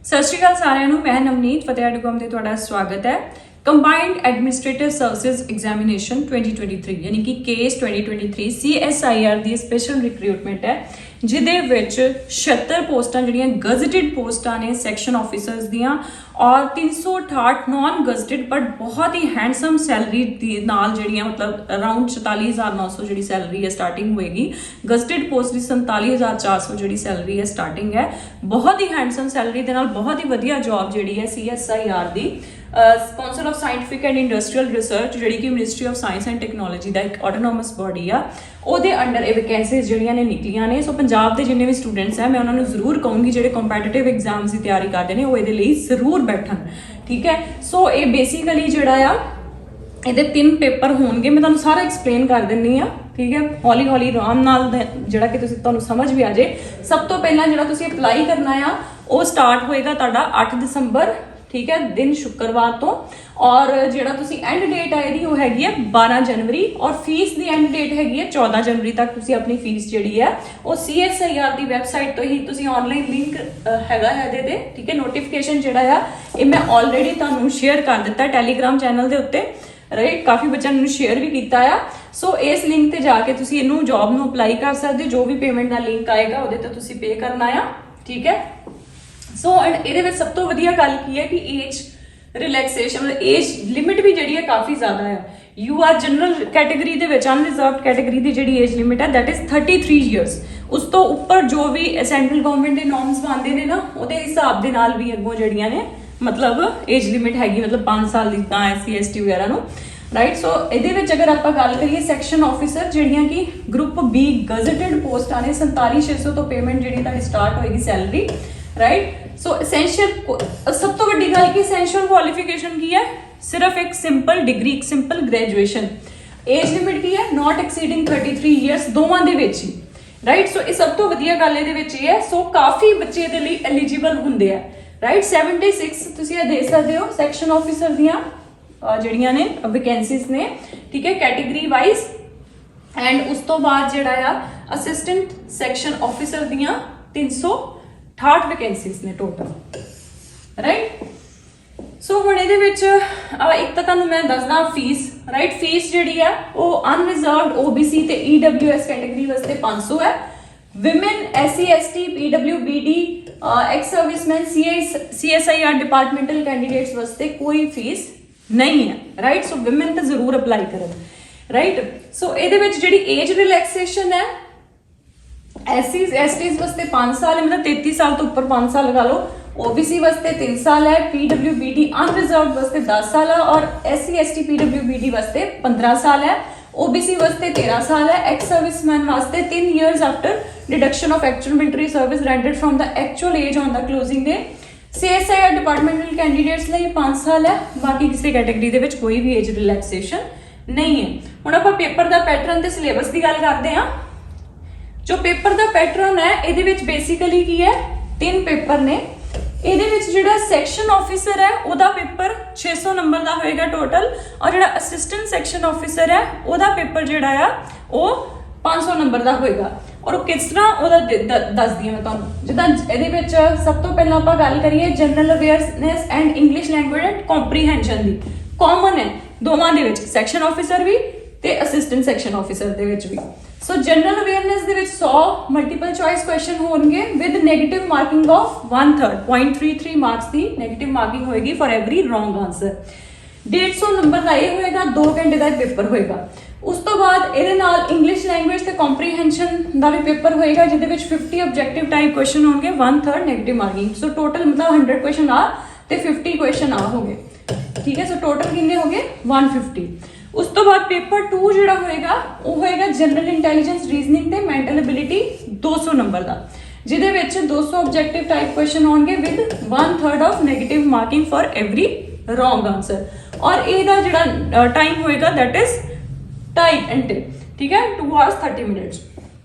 ਸਤਿ ਸ਼੍ਰੀ ਅਕਾਲ ਸਾਰਿਆਂ ਨੂੰ। ਮੈਂ ਨਵਨੀਤ ਫਤਿਹਗੜ੍ਹ ਤੇ ਤੁਹਾਡਾ ਸਵਾਗਤ ਹੈ। ਕੰਬਾਈਨਡ ਐਡਮਿਨਿਸਟ੍ਰੇਟਿਵ ਸਰਵਿਸਿਜ਼ ਐਗਜ਼ਾਮੀਨੇਸ਼ਨ 2023 ਯਾਨੀ ਕਿ ਕੇਸ 2023 CSIR ਦੀ ਸਪੈਸ਼ਲ ਰਿਕਰੂਟਮੈਂਟ ਹੈ, ਜਿਹਦੇ ਵਿੱਚ 76 ਪੋਸਟਾਂ ਜਿਹੜੀਆਂ ਗਜ਼ਟਿਡ ਪੋਸਟਾਂ ਨੇ ਸੈਕਸ਼ਨ ਆਫਿਸਰਸ ਦੀਆਂ ਔਰ 368 ਨॉन ਗਜ਼ਟਿਡ ਬਟ ਬਹੁਤ ਹੀ ਹੈਂਡਸਮ ਸੈਲਰੀ ਦੇ ਨਾਲ ਜਿਹੜੀਆਂ ਮਤਲਬ ਅਰਾਊਂਡ 44,900 ਜਿਹੜੀ ਸੈਲਰੀ ਹੈ ਸਟਾਰਟਿੰਗ ਹੋਏਗੀ। ਗਜ਼ਟਿਡ ਪੋਸਟ ਦੀ 47,400 ਜਿਹੜੀ ਸੈਲਰੀ ਹੈ ਸਟਾਰਟਿੰਗ ਹੈ। ਬਹੁਤ ਹੀ ਹੈਂਡਸਮ ਸੈਲਰੀ ਦੇ ਨਾਲ ਬਹੁਤ ਹੀ ਵਧੀਆ ਜੌਬ ਜਿਹੜੀ ਹੈ CSIR ਦੀ sponsor of scientific and industrial research ਜਿਹੜੀ ਕਿ ministry of science and technology ਦਾ ਇੱਕ ਆਟੋਨੋਮਸ ਬੋਡੀ ਆ, ਉਹਦੇ ਅੰਡਰ ਇਹ ਵੈਕੈਂਸੀਜ਼ ਜਿਹੜੀਆਂ ਨੇ ਨਿਕਲੀਆਂ ਨੇ। ਸੋ ਪੰਜਾਬ ਦੇ ਜਿੰਨੇ ਵੀ ਸਟੂਡੈਂਟਸ ਹੈ ਮੈਂ ਉਹਨਾਂ ਨੂੰ ਜ਼ਰੂਰ ਕਹੂੰਗੀ ਜਿਹੜੇ ਕੰਪੀਟੀਟਿਵ ਐਗਜ਼ਾਮਸ ਦੀ ਤਿਆਰੀ ਕਰਦੇ ਨੇ ਉਹ ਇਹਦੇ ਲਈ ਜ਼ਰੂਰ ਬੈਠਣ, ਠੀਕ ਹੈ। ਸੋ ਇਹ ਬੇਸਿਕਲੀ ਜਿਹੜਾ ਆ ਇਹਦੇ 3 ਪੇਪਰ ਹੋਣਗੇ, ਮੈਂ ਤੁਹਾਨੂੰ ਸਾਰਾ ਐਕਸਪਲੇਨ ਕਰ ਦਿੰਨੀ ਆ, ਠੀਕ ਹੈ। ਹੌਲੀ ਹੌਲੀ ਆਰਾਮ ਨਾਲ ਜਿਹੜਾ ਕਿ ਤੁਹਾਨੂੰ ਸਮਝ ਵੀ ਆ ਜੇ। ਸਭ ਤੋਂ ਪਹਿਲਾਂ ਜਿਹੜਾ ਤੁਸੀਂ ਅਪਲਾਈ ਕਰਨਾ ਆ ਉਹ ਸਟਾਰਟ ਹੋਏਗਾ ਤੁਹਾਡਾ 8 ਦਸੰਬਰ, ਠੀਕ ਹੈ, ਦਿਨ ਸ਼ੁੱਕਰਵਾਰ ਤੋਂ। ਔਰ ਜਿਹੜਾ ਤੁਸੀਂ ਐਂਡ ਡੇਟ ਆ ਇਹਦੀ ਉਹ ਹੈਗੀ ਹੈ 12 ਜਨਵਰੀ ਔਰ ਫੀਸ ਦੀ ਐਂਡ ਡੇਟ ਹੈਗੀ ਹੈ 14 ਜਨਵਰੀ ਤੱਕ। ਤੁਸੀਂ ਆਪਣੀ ਫੀਸ ਜਿਹੜੀ ਹੈ ਉਹ CSIR ਦੀ ਵੈਬਸਾਈਟ ਤੋਂ ਹੀ ਤੁਸੀਂ ਆਨਲਾਈਨ ਲਿੰਕ ਹੈਗਾ ਇਹਦੇ ਤੇ, ਠੀਕ ਹੈ। ਨੋਟੀਫਿਕੇਸ਼ਨ ਜਿਹੜਾ ਆ ਇਹ ਮੈਂ ਆਲਰੇਡੀ ਤੁਹਾਨੂੰ ਸ਼ੇਅਰ ਕਰ ਦਿੱਤਾ ਟੈਲੀਗ੍ਰਾਮ ਚੈਨਲ ਦੇ ਉੱਤੇ, ਰਾਈਟ। ਕਾਫੀ ਬੱਚਿਆਂ ਨੂੰ ਸ਼ੇਅਰ ਵੀ ਕੀਤਾ ਆ। ਸੋ ਇਸ ਲਿੰਕ ਤੇ ਜਾ ਕੇ ਤੁਸੀਂ ਇਹਨੂੰ ਜੌਬ ਨੂੰ ਅਪਲਾਈ ਕਰ ਸਕਦੇ ਹੋ। ਜੋ ਵੀ ਪੇਮੈਂਟ ਦਾ ਲਿੰਕ ਆਏਗਾ ਉਹਦੇ ਤੇ ਤੁਸੀਂ ਪੇ ਕਰਨਾ ਆ, ਠੀਕ ਹੈ। ਸੋ ਐਂਡ ਇਹਦੇ ਵਿੱਚ ਸਭ ਤੋਂ ਵਧੀਆ ਗੱਲ ਕੀ ਹੈ ਕਿ ਏਜ ਰਿਲੈਕਸੇਸ਼ਨ, ਏਜ ਲਿਮਿਟ ਵੀ ਜਿਹੜੀ ਹੈ ਕਾਫੀ ਜ਼ਿਆਦਾ ਹੈ। ਯੂ ਆਰ ਜਨਰਲ ਕੈਟੇਗਰੀ ਦੇ ਵਿੱਚ ਅਨਰਿਜ਼ਰਵਡ ਕੈਟੇਗਰੀ ਦੀ ਜਿਹੜੀ ਏਜ ਲਿਮਿਟ ਹੈ ਦੈਟ ਇਜ਼ 33 ਇਅਰਸ। ਉਸ ਤੋਂ ਉੱਪਰ ਜੋ ਵੀ ਸੈਂਟਰਲ ਗਵਰਨਮੈਂਟ ਦੇ ਨੋਰਮਸ ਬਣਦੇ ਨੇ ਨਾ ਉਹਦੇ ਹਿਸਾਬ ਦੇ ਨਾਲ ਵੀ ਅੱਗੋਂ ਜਿਹੜੀਆਂ ਨੇ ਮਤਲਬ ਏਜ ਲਿਮਿਟ ਹੈਗੀ, ਮਤਲਬ 5 ਸਾਲ ਦੀ ਤਾਂ SC ST ਵਗੈਰਾ ਨੂੰ, ਰਾਈਟ। ਸੋ ਇਹਦੇ ਵਿੱਚ ਅਗਰ ਆਪਾਂ ਗੱਲ ਕਰੀਏ ਸੈਕਸ਼ਨ ਆਫਿਸਰ ਜਿਹੜੀਆਂ ਕਿ ਗਰੁੱਪ B ਗਜ਼ਟਿਡ ਪੋਸਟਾਂ ਨੇ 47,600 ਤੋਂ ਪੇਮੈਂਟ ਜਿਹੜੀ ਤੁਹਾਡੀ ਸਟਾਰਟ ਹੋਏਗੀ ਸੈਲਰੀ, ਰਾਈਟ। ਸੋ ਐਸੈਂਸ਼ੀਅਲ ਸਭ ਤੋਂ ਵੱਡੀ ਗੱਲ ਕਿ ਐਸੈਂਸ਼ੀਅਲ ਕੁਆਲੀਫਿਕੇਸ਼ਨ ਕੀ ਹੈ? ਸਿਰਫ ਇੱਕ ਸਿੰਪਲ ਡਿਗਰੀ, ਇੱਕ ਸਿੰਪਲ ਗ੍ਰੈਜੂਏਸ਼ਨ। ਏਜ ਲਿਮਿਟ ਕੀ ਹੈ? ਨਾਟ ਐਕਸੀਡਿੰਗ 33 ਇਅਰਸ, ਦੋਵਾਂ ਦੇ ਵਿੱਚ ਹੀ, ਰਾਈਟ। ਸੋ ਇਹ ਸਭ ਤੋਂ ਵਧੀਆ ਗੱਲ ਇਹਦੇ ਵਿੱਚ ਇਹ ਹੈ। ਸੋ ਕਾਫੀ ਬੱਚੇ ਇਹਦੇ ਲਈ ਐਲੀਜੀਬਲ ਹੁੰਦੇ ਆ, ਰਾਈਟ। 76 ਤੁਸੀਂ ਇਹ ਦੇਖ ਸਕਦੇ ਹੋ ਸੈਕਸ਼ਨ ਆਫਿਸਰ ਦੀਆਂ ਜਿਹੜੀਆਂ ਨੇ ਵੈਕੈਂਸੀਜ਼ ਨੇ, ਠੀਕ ਹੈ, ਕੈਟੇਗਰੀ ਵਾਈਜ਼। ਐਂਡ ਉਸ ਤੋਂ ਬਾਅਦ ਜਿਹੜਾ ਆ ਅਸਿਸਟੈਂਟ ਸੈਕਸ਼ਨ ਆਫਿਸਰ ਦੀਆਂ 368 ਵੈਕੈਂਸੀਜ਼ ਨੇ ਟੋਟਲ, ਰਾਈਟ। ਸੋ ਹੁਣ ਇਹਦੇ ਵਿੱਚ ਇੱਕ ਤਾਂ ਤੁਹਾਨੂੰ ਮੈਂ ਦੱਸਦਾ ਫੀਸ, ਰਾਈਟ। ਫੀਸ ਜਿਹੜੀ ਹੈ ਉਹ ਅਨਰਿਜ਼ਰਵਡ OBC ਤੇ EWS ਕੈਟੇਗਰੀ ਵਾਸਤੇ 500 ਹੈ। Women SC ST PWBD ex serviceman CSIR departmental candidates ਵਾਸਤੇ ਕੋਈ ਫੀਸ ਨਹੀਂ ਹੈ, ਰਾਈਟ। ਸੋ ਵਿਮਨ ਤਾਂ ਜ਼ਰੂਰ ਅਪਲਾਈ ਕਰਨ, ਰਾਈਟ। ਸੋ ਇਹਦੇ ਵਿੱਚ ਜਿਹੜੀ ਏਜ ਰਿਲੈਕਸੇਸ਼ਨ ਹੈ SCs STs ਵਾਸਤੇ 5 ਸਾਲ ਹੈ, ਮਤਲਬ 33 ਸਾਲ ਤੋਂ ਉੱਪਰ 5 ਸਾਲ ਲਗਾ ਲਓ। OBC ਵਾਸਤੇ 3 ਸਾਲ ਹੈ, PWBD ਅਨਰਿਜ਼ਰਵਡ ਵਾਸਤੇ 10 ਸਾਲ ਹੈ ਔਰ SC ST PWBD ਵਾਸਤੇ 15 ਸਾਲ ਹੈ। OBC ਵਾਸਤੇ 13 ਸਾਲ ਹੈ। ਐਕਸ ਸਰਵਿਸਮੈਨ ਵਾਸਤੇ 3 years after deduction of actual military service rendered from the actual age on the closing day। CSIR departmental candidates ਲਈ 5 ਸਾਲ ਹੈ। ਬਾਕੀ ਕਿਸੇ ਕੈਟੇਗਰੀ ਦੇ ਵਿੱਚ ਕੋਈ ਵੀ ਏਜ ਰਿਲੈਕਸੇਸ਼ਨ ਨਹੀਂ ਹੈ। ਹੁਣ ਆਪਾਂ ਪੇਪਰ ਦਾ ਪੈਟਰਨ ਤੇ ਸਿਲੇਬਸ ਦੀ ਗੱਲ ਕਰਦੇ ਹਾਂ। ਜੋ ਪੇਪਰ ਦਾ ਪੈਟਰਨ ਹੈ ਇਹਦੇ ਵਿੱਚ ਬੇਸਿਕਲੀ ਕੀ ਹੈ, 3 ਪੇਪਰ ਨੇ। ਇਹਦੇ ਵਿੱਚ ਜਿਹੜਾ ਸੈਕਸ਼ਨ ਆਫਿਸਰ ਹੈ ਉਹਦਾ ਪੇਪਰ 600 ਨੰਬਰ ਦਾ ਹੋਏਗਾ ਟੋਟਲ, ਔਰ ਜਿਹੜਾ ਅਸਿਸਟੈਂਟ ਸੈਕਸ਼ਨ ਆਫਿਸਰ ਹੈ ਉਹਦਾ ਪੇਪਰ ਜਿਹੜਾ ਆ ਉਹ 500 ਨੰਬਰ ਦਾ ਹੋਏਗਾ। ਔਰ ਉਹ ਕਿਸ ਤਰ੍ਹਾਂ ਉਹਦਾ ਦੱਸਦੀ ਹਾਂ ਮੈਂ ਤੁਹਾਨੂੰ। ਜਿੱਦਾਂ ਇਹਦੇ ਵਿੱਚ ਸਭ ਤੋਂ ਪਹਿਲਾਂ ਆਪਾਂ ਗੱਲ ਕਰੀਏ general awareness and English language and comprehension the, common ਹੈ ਦੋਵਾਂ ਦੇ ਵਿੱਚ, ਸੈਕਸ਼ਨ ਆਫਿਸਰ ਵੀ ਤੇ ਅਸਿਸਟੈਂਟ ਸੈਕਸ਼ਨ ਆਫਿਸਰ ਦੇ ਵਿੱਚ ਵੀ। ਸੋ ਜਨਰਲ ਅਵੇਅਰਨੈਸ ਦੇ ਵਿੱਚ 100 ਮਲਟੀਪਲ ਚੋਇਸ ਕੁਐਸਚਨ ਹੋਣਗੇ with negative marking of 1/3 0.33 marks ਦੀ ਨੈਗੇਟਿਵ ਮਾਰਕਿੰਗ ਹੋਏਗੀ for every wrong answer. 150 number ਦਾ ਇਹ ਹੋਏਗਾ, 2 ਘੰਟੇ ਦਾ ਪੇਪਰ ਹੋਏਗਾ। ਉਸ ਤੋਂ ਬਾਅਦ ਇਹਦੇ ਨਾਲ ਇੰਗਲਿਸ਼ ਲੈਂਗੁਏਜ ਤੇ ਕੰਪਰੀਹੈਂਸ਼ਨ ਦਾ ਵੀ ਪੇਪਰ ਹੋਏਗਾ ਜਿਹਦੇ ਵਿੱਚ 50 ਆਬਜੈਕਟਿਵ ਟਾਈਪ ਕੁਐਸਚਨ ਹੋਣਗੇ, 1/3 ਨੈਗੇਟਿਵ ਮਾਰਕਿੰਗ। ਸੋ ਟੋਟਲ ਮਤਲਬ 100 ਕੁਐਸਚਨ ਆ ਤੇ 50 ਕੁਐਸਚਨ ਆ ਹੋ ਗਏ, ਠੀਕ ਹੈ। ਸੋ ਟੋਟਲ ਕਿੰਨੇ ਹੋ ਗਏ? 150। ਉਸ ਤੋਂ ਬਾਅਦ ਪੇਪਰ 2 ਜਿਹੜਾ ਹੋਏਗਾ ਉਹ ਹੋਏਗਾ ਜਨਰਲ ਇੰਟੈਲੀਜੈਂਸ ਰੀਜ਼ਨਿੰਗ ਤੇ ਮੈਂਟਲ ਐਬਿਲਿਟੀ 200 ਨੰਬਰ ਦਾ, ਜਿਹਦੇ ਵਿੱਚ 200 ਆਬਜੈਕਟਿਵ ਟਾਈਪ ਕੁਐਸਚਨ ਹੋਣਗੇ with 1/3 of negative marking for every wrong answer. ਔਰ ਇਹਦਾ ਜਿਹੜਾ ਟਾਈਮ ਹੋਏਗਾ ਦੈਟ ਇਜ਼ 2.5 ਘੰਟੇ, ਠੀਕ ਹੈ, 2 hours 30 minutes।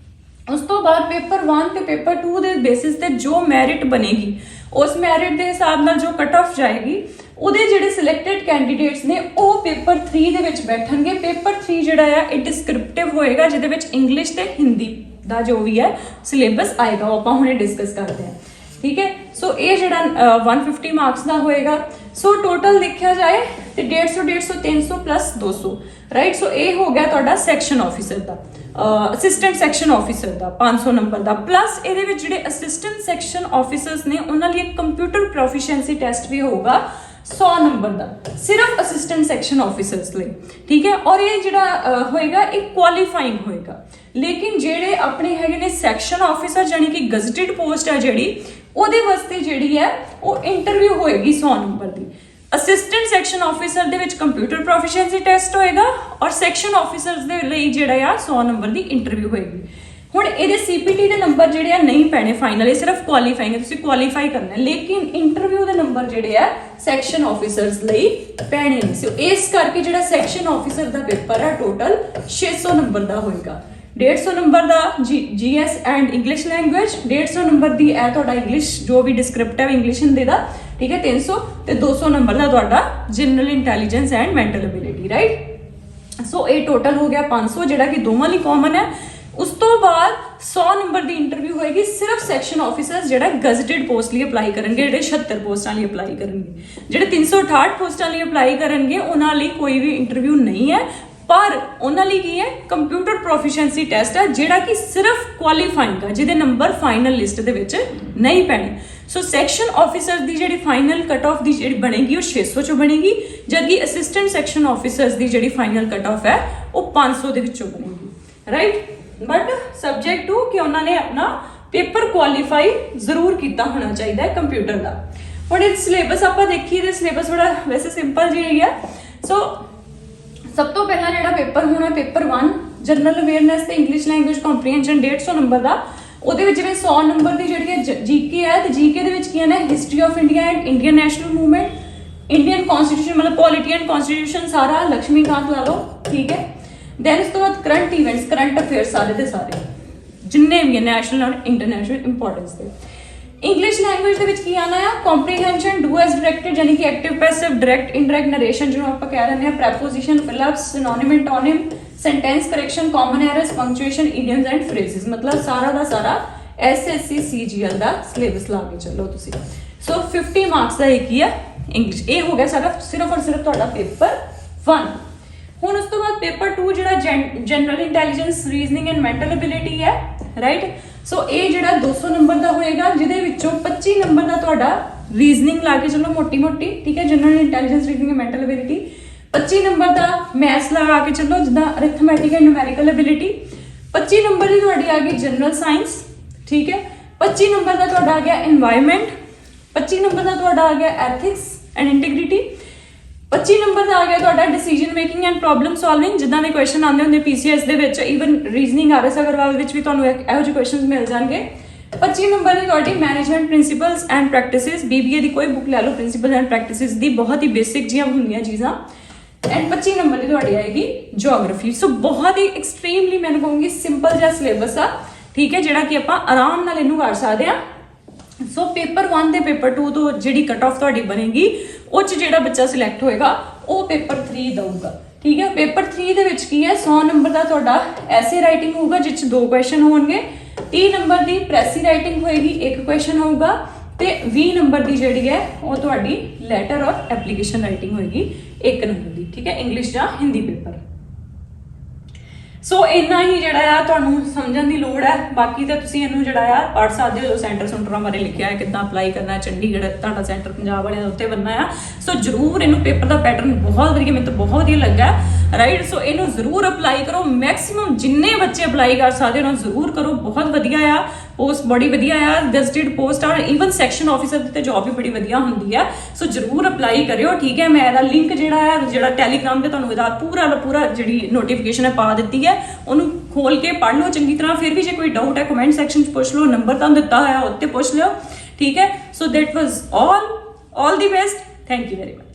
ਉਸ ਤੋਂ ਬਾਅਦ ਪੇਪਰ 1 ਤੇ ਪੇਪਰ 2 ਦੇ ਬੇਸਿਸ ਤੇ ਜੋ ਮੈਰਿਟ ਬਣੇਗੀ ਉਸ ਮੈਰਿਟ ਦੇ ਹਿਸਾਬ ਨਾਲ ਜੋ ਕਟ ਆਫ ਜਾਏਗੀ ਉਹਦੇ ਜਿਹੜੇ ਸਿਲੈਕਟਡ ਕੈਂਡੀਡੇਟਸ ਨੇ ਉਹ ਪੇਪਰ 3 ਦੇ ਵਿੱਚ ਬੈਠਣਗੇ। ਪੇਪਰ 3 ਜਿਹੜਾ ਆ ਇਹ ਡਿਸਕ੍ਰਿਪਟਿਵ ਹੋਏਗਾ ਜਿਹਦੇ ਵਿੱਚ ਇੰਗਲਿਸ਼ ਤੇ ਹਿੰਦੀ ਦਾ ਜੋ ਵੀ ਹੈ ਸਿਲੇਬਸ ਆਏਗਾ ਉਹ ਆਪਾਂ ਹੁਣੇ ਡਿਸਕਸ ਕਰਦੇ ਹਾਂ, ਠੀਕ ਹੈ। सो ये जिहड़ा 150 मार्क्स का होएगा। सो टोटल देखा जाए तो 150 300 प्लस 200 राइट। सो ये हो गया तुहाडा सैक्शन ऑफिसर का, असिस्टेंट सैक्शन ऑफिसर का 500 नंबर का। प्लस ये जिहड़े असिस्टेंट सैक्शन ऑफिसर्स ने उन्हां लई कंप्यूटर प्रोफिशिएंसी टेस्ट भी होगा 100 नंबर का, सिर्फ असिस्टेंट सैक्शन ऑफिसर्स लिए, ठीक है। और ये जिहड़ा होएगा एक क्वालीफाइंग होएगा। लेकिन जेडे अपने हैगे ने सैक्शन ऑफिसर जानी कि गजटेड पोस्ट है जेडी, ਉਹਦੇ ਵਾਸਤੇ ਜਿਹੜੀ ਹੈ ਉਹ ਇੰਟਰਵਿਊ ਹੋਏਗੀ 100 ਨੰਬਰ ਦੀ। ਅਸਿਸਟੈਂਟ ਸੈਕਸ਼ਨ ਆਫੀਸਰ ਦੇ ਵਿੱਚ ਕੰਪਿਊਟਰ ਪ੍ਰੋਫੀਸ਼ੀਐਂਸੀ ਟੈਸਟ ਹੋਏਗਾ ਔਰ ਸੈਕਸ਼ਨ ਆਫੀਸਰਸ ਦੇ ਲਈ ਜਿਹੜਾ ਆ 100 ਨੰਬਰ ਦੀ ਇੰਟਰਵਿਊ ਹੋਏਗੀ। ਹੁਣ ਇਹਦੇ ਸੀਪੀਟੀ ਦੇ ਨੰਬਰ ਜਿਹੜੇ ਆ ਨਹੀਂ ਪੈਣੇ ਫਾਈਨਲ, ਇਹ ਸਿਰਫ ਕੁਆਲੀਫਾਈਂਗ ਹੈ, ਤੁਸੀਂ ਕੁਆਲੀਫਾਈ ਕਰਨਾ ਹੈ। ਲੇਕਿਨ ਇੰਟਰਵਿਊ ਦੇ ਨੰਬਰ ਜਿਹੜੇ ਆ ਸੈਕਸ਼ਨ ਆਫੀਸਰਸ ਲਈ ਪੈਣੇ ਨੇ। ਸੋ ਇਸ ਕਰਕੇ ਜਿਹੜਾ ਸੈਕਸ਼ਨ ਆਫੀਸਰ ਦਾ ਪੇਪਰ ਹੈ ਟੋਟਲ 600 ਨੰਬਰ ਦਾ ਹੋਏਗਾ। 150 नंबर का GS and English language, 150 number की है तुहाडा इंग्लिश जो भी डिस्क्रिप्टिव इंग्लिश हिंदी का, ठीक है 300 ते 200 नंबर का तुहाडा general intelligence and mental ability right. So ये टोटल हो गया 500 जिहड़ा कि दोवां लई कॉमन है। उस तो बाद 100 नंबर की इंटरव्यू होएगी सिर्फ सैक्शन ऑफिसर्स जिहड़ा गजटेड पोस्ट लिए अप्लाई करेंगे, जिहड़े 76 पोस्टां लिए अप्लाई करेंगे। जिहड़े 368 पोस्टां लिए अप्लाई करेंगे उन्हां लई कोई भी इंटरव्यू नहीं है, पर उन्होंने की है कंप्यूटर प्रोफिशिएंसी टेस्ट है जिहड़ा कि सिर्फ क्वालीफाइंग है, जिहदे नंबर फाइनल लिस्ट दे विच नहीं पैने। सो सैक्शन ऑफिसर की जिहड़ी फाइनल कट ऑफ की जिहड़ी बनेगी वो 600 चों बनेगी, जबकि असिस्टेंट सैक्शन ऑफिसर्स की जिहड़ी फाइनल कट ऑफ है वो 500 दे विचों बनेगी राइट। बट सबजैक्ट टू कि उन्होंने अपना पेपर क्वालीफाई जरूर किया होना चाहिए कंप्यूटर का। हुण इस सिलेबस आपां देखिए तो सिलेबस बड़ा वैसे सिंपल जिहा है। सो सब तो पहला जिहड़ा पेपर होना पेपर 1 जनरल अवेयरनेस ते इंग्लिश लैंग्वेज कॉम्प्रीहेंशन 150 नंबर का। ਉਹਦੇ ਵਿੱਚ ਜਿਵੇਂ 100 ਨੰਬਰ ਦੀ ਜਿਹੜੀ ਹੈ ਜੀਕੇ ਹੈ ਤੇ ਜੀਕੇ ਦੇ ਵਿੱਚ ਕੀ ਹੈ history of India and Indian national movement, Indian constitution मतलब पॉलिटी एंड कॉन्स्टिट्यूशन सारा लक्ष्मीकांत ला लो, ठीक है। दैन उस तो बाद करंट इवेंट्स करंट अफेयर्स सारे के सारे जिन्ने भी नैशनल और इंटरनैशनल इंपॉर्टेंस के। इंग्लिश लैंग्वेज ਦੇ ਵਿੱਚ ਕੀ ਆਣਾ ਹੈ ਕੰਪਰੀਹੈਂਸ਼ਨ, ਡੂ ਐਸ ਡਾਇਰੈਕਟਡ ਯਾਨੀ ਕਿ active passive direct indirect narration ਜਿਹਨੂੰ ਆਪਾਂ ਕਹਿ ਰਹੇ ਹਾਂ, preposition fill ups synonym antonym sentence correction common errors punctuation idioms and phrases मतलब सारा का सारा SSC CGL का सिलेबस ला के चलो तुसी। सो 50 मार्क्स का एक ही है इंग्लिश। ये हो गया सारा सिर्फ और सिर्फ तुहाडा पेपर 1। हुण उस तो बाद पेपर 2 जिहड़ा general intelligence reasoning and mental ability है राइट। सो ये जिहड़ा 200 नंबर का होएगा जिहदे विचों 25 नंबर का तुहाडा रीजनिंग ला के चलो मोटी मोटी, ठीक है। General intelligence reasoning and mental ability 25 number का मैथ्स लगा के चलो जिदा arithmetic and numerical ability. 25 number की तुहाडी आ गई जनरल साइंस, ठीक है। 25 नंबर का तुहाडा आ गया एनवायरनमेंट, 25 नंबर का तुहाडा आ गया एथिक्स एंड इंटीग्रिटी, 25 नंबर का आ गया तुहाडा decision making and problem solving जिदा दे क्वेश्चन आते होंगे PCS दे विच, ईवन रीजनिंग RS अग्रवाल विच भी तुहानूं इहो ਜਿਹੇ क्वेश्चन मिल जाएंगे। 25 नंबर की तुहाडी management principles and practices, BBA की कोई बुक ले लो प्रिंसिपल एंड प्रैक्टिसेस दी बहुत ही बेसिक जिहियां हुंदियां चीज़ां। एंड 25 नंबर की तुहाडी आएगी जोग्राफी। सो बहुत ही एक्सट्रीमली मैं कहूँगी सिंपल जिहा सिलेबस आ, ठीक है, जिहड़ा कि आपां आराम नाल इहनूं कर सकदे आ। सो पेपर 1 ते पेपर 2 तो जिहड़ी कट ऑफ तुहाडी बनेगी ਉਹ 'ਚ ਜਿਹੜਾ ਬੱਚਾ ਸਿਲੈਕਟ ਹੋਏਗਾ ਉਹ पेपर 3 ਦਊਗਾ, ठीक है। पेपर 3 ਦੇ ਵਿੱਚ ਕੀ ਹੈ 100 ਨੰਬਰ ਦਾ ਤੁਹਾਡਾ ਐਸੇ ਰਾਈਟਿੰਗ ਹੋਊਗਾ ਜਿਸ 'ਚ 2 ਕੁਐਸਚਨ ਹੋਣਗੇ, 30 ਨੰਬਰ ਦੀ ਪ੍ਰੈਸੀ ਰਾਈਟਿੰਗ ਹੋਏਗੀ, 1 ਕੁਐਸਚਨ ਹੋਊਗਾ ਤੇ 20 ਨੰਬਰ ਦੀ ਜਿਹੜੀ ਹੈ ਉਹ ਤੁਹਾਡੀ ਲੈਟਰ ਔਰ ਐਪਲੀਕੇਸ਼ਨ ਰਾਈਟਿੰਗ ਹੋਏਗੀ 1 ਨੰਬਰ ਦੀ, ठीक है, इंग्लिश ਜਾਂ हिंदी पेपर। सो इन्ना ही ਜਿਹੜਾ ਆ ਤੁਹਾਨੂੰ ਸਮਝਣ ਦੀ ਲੋੜ ਹੈ। ਬਾਕੀ ਤਾਂ ਤੁਸੀਂ ਇਹਨੂੰ ਜਿਹੜਾ ਆ ਪੜ੍ਹ ਸਕਦੇ ਹੋ, ਸੈਂਟਰ ਸੈਂਟਰਾਂ ਬਾਰੇ ਲਿਖਿਆ ਹੈ ਕਿੱਦਾਂ ਅਪਲਾਈ ਕਰਨਾ ਹੈ, ਚੰਡੀਗੜ੍ਹ ਤੁਹਾਡਾ ਸੈਂਟਰ ਪੰਜਾਬ ਵਾਲਿਆਂ ਦੇ ਉੱਤੇ ਬਣਨਾ ਆ। ਸੋ ਜ਼ਰੂਰ ਇਹਨੂੰ ਪੇਪਰ ਦਾ ਪੈਟਰਨ ਬਹੁਤ ਵਧੀਆ, ਮੈਨੂੰ ਤਾਂ ਬਹੁਤ ਵਧੀਆ ਲੱਗਾ ਰਾਈਟ। ਸੋ ਇਹਨੂੰ ਜ਼ਰੂਰ ਅਪਲਾਈ ਕਰੋ, ਮੈਕਸਿਮਮ ਜਿੰਨੇ ਬੱਚੇ ਅਪਲਾਈ ਕਰ ਸਕਦੇ ਉਹਨਾਂ ਜ਼ਰੂਰ ਕਰੋ, ਬਹੁਤ ਵਧੀਆ ਆ। पोस्ट बड़ी वधिया आ, गजटेड पोस्ट और ईवन सैक्शन ऑफिसर की जॉब भी बड़ी वधिया होंदी है। सो जरूर अप्लाई करियो, ठीक है। मैं इहदा लिंक जिहड़ा है जिहड़ा टैलीग्राम ते तुहानूं इहदा पूरा दा पूरा जिहड़ी नोटिफिकेशन है पा दित्ती है, उहनूं खोल के पढ़ लो चंगी तरह। फिर भी जे कोई डाउट है कमेंट सैक्शन च पुछ लो, नंबर तुहानूं दित्ता होया उत्ते पुछ लिओ, ठीक है। So that was all the best, thank you very much.